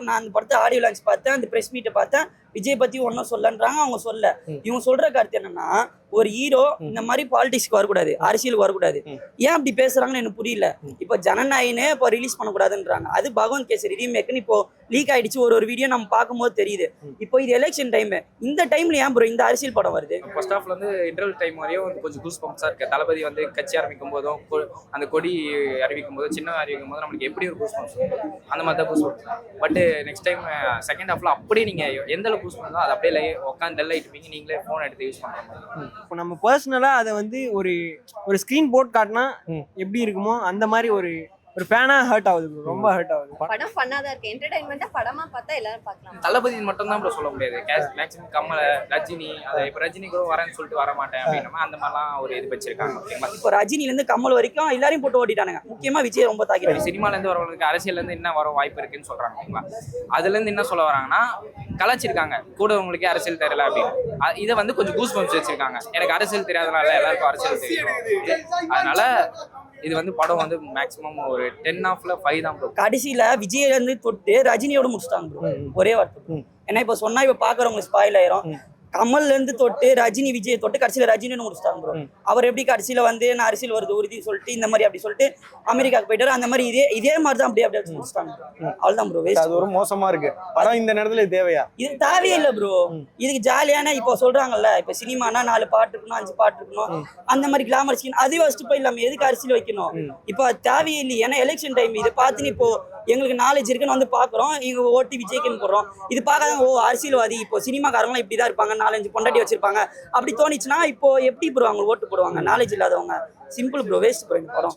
நான் அந்த படத்தை ஆடியோ லான்ச் பார்த்தேன், அந்த ப்ரெஸ் மீட்டை பார்த்தேன், விஜய் பத்தி ஒன்றும் சொல்லன்றாங்க. அவங்க சொல்ல இவங்க சொல்ற கருத்து என்னன்னா, ஒரு ஹீரோ இந்த மாதிரி பாலிடிக்ஸ்க்கு வரக்கூடாது, அரசியலுக்கு வரக்கூடாது. ஏன் அப்படி பேசுறாங்கன்னு எனக்கு புரியல. இப்போ ஜனநாயகனே இப்போ ரிலீஸ் பண்ணக்கூடாதுன்றாங்க. அது பகவந்த் கேசரி ரீமேக்னு இப்போ லீக் ஆயிடுச்சு. ஒரு வீடியோ நம்ம பார்க்கும்போது தெரியுது. இப்போ இது எலெக்ஷன் டைம், இந்த டைம்ல ஏன் ப்ரோ இந்த அரசியல் படம் வருது? ஃபர்ஸ்ட் ஹாஃப்ல வந்து இன்டர்வல் டைம் வரையும் கொஞ்சம் கூஸ் பம்ப்ஸா இருக்கு. தளபதி வந்து கட்சி ஆரம்பிக்கும் போதும் அந்த கொடி அறிவிக்கும் போது சின்ன அறிவிக்கும் போது நம்மளுக்கு எப்படி ஒரு கூஸ் பம்ப்ஸ் அந்த மாதிரி தான் goose bumps. But next time second ஹாஃப்ல அப்படியே நீங்க எந்த அளவுக்கு கூஸ் பண்ணோ அதை அப்படியே உட்காந்து டெல் ஆயிட்டு நீங்களே போன் எடுத்து யூஸ் பண்ற மாதிரி. இப்போ நம்ம பர்சனலா அதை வந்து ஒரு ஸ்கிரீன் போர்ட் காட்டினா எப்படி இருக்குமோ அந்த மாதிரி ஒரு ஃபேனா ஹர்ட் ஆகுது, ரொம்ப ஹர்ட் ஆகுது. படம் ஃபன்னா தான் இருக்கு, என்டர்டைன்மெண்டா படமா பார்த்தா எல்லாரும் பார்க்கலாம். தளபதி மட்டும் தான் சொல்ல முடியாது. மேக்ஸிமம் கமல், ரஜினி, அதை இப்போ ரஜினி கூட வரேன்னு சொல்லிட்டு வர மாட்டேன் அப்படின்னா அந்த மாதிரிலாம் ஒரு இது வச்சிருக்காங்க. இப்போ ரஜினில இருந்து கமல் வரைக்கும் எல்லாரையும் போட்டு ஓட்டிட்டானுங்க. முக்கியமா விஜய் ரொம்ப தாக்கிட்டாங்க. சினிமால இருந்து வரவங்களுக்கு அரசியல்ல இருந்து என்ன வர வாய்ப்பு இருக்குன்னு சொல்றாங்க. அதுல இருந்து என்ன சொல்ல வராங்கன்னா, கலாச்சிருக்காங்க கூட உங்களுக்கு அரசியல் தெரியல அப்படின்னு. இதை வந்து கொஞ்சம் கூஸ் பம்ப்ஸ் வச்சிருக்காங்க. எனக்கு அரசியல் தெரியாதனால எல்லாருக்கும் அரசியல் தெரியும். அதனால இது வந்து படம் வந்து மேக்ஸிமம் ஒரு 10 5 தான் ப்ரோ. கடைசியில விஜயில இருந்து தொட்டு ரஜினியோட முடிச்சிட்டாங்க ப்ரோ. ஒரே வார்த்தை. ஏன்னா இப்ப சொன்னா இப்ப பாக்குறவங்களுக்கு ஸ்பாயில் ஆயிரும். கமல்ல இருந்து தொட்டு ரஜினி விஜய் தொட்டு கடைசியில ரஜினின்னு முடிச்சிட்டாங்க ப்ரோ. அவர் எப்படி கடைசியில வந்து நான் அரசியல் வருது உறுதி சொல்லிட்டு இந்த மாதிரி அப்படி சொல்லிட்டு அமெரிக்காவுக்கு போயிட்டாரு. அந்த மாதிரி இதே மாதிரி தான் அப்படியே முடிச்சிட்டாங்க. அவ்வளவுதான் ப்ரோ. அது ஒரு மோசமா இருக்கு படம். இந்த நேரத்துல தேவையா? இது தேவையே இல்லை ப்ரோ. இதுக்கு ஜாலியான இப்போ சொல்றாங்கல்ல, இப்ப சினிமானா 4 பாட்டு இருக்கணும், 5 பாட்டு இருக்கணும், அந்த மாதிரி கிளாமர் சீன் அது ஃபர்ஸ்ட் போய் இல்லாம எதுக்கு அரசியல் வைக்கணும்? இப்போ தேவையே இல்லை. ஏன்னா எலெக்ஷன் டைம் இது பார்த்துன்னு இப்போ எங்களுக்கு நாலேஜ் இருக்குன்னு வந்து பாக்குறோம். இங்க ஓட்டி விஜய்க்குன்னு போடுறோம். இது பார்க்காத ஓ அரசியல்வாதி இப்போ சினிமாக்காரங்களாம் இப்படிதான் இருப்பாங்க, 4-5 பொண்டாட்டி வச்சிருப்பாங்க அப்படி தோணிச்சுன்னா இப்போ எப்படி ப்ரோ அவங்க ஓட்டு போடுவாங்க? நாலேஜ் இல்லாதவங்க. சிம்பிள் ப்ரோ, வேஸ்ட் ப்ரோ இந்த படம்.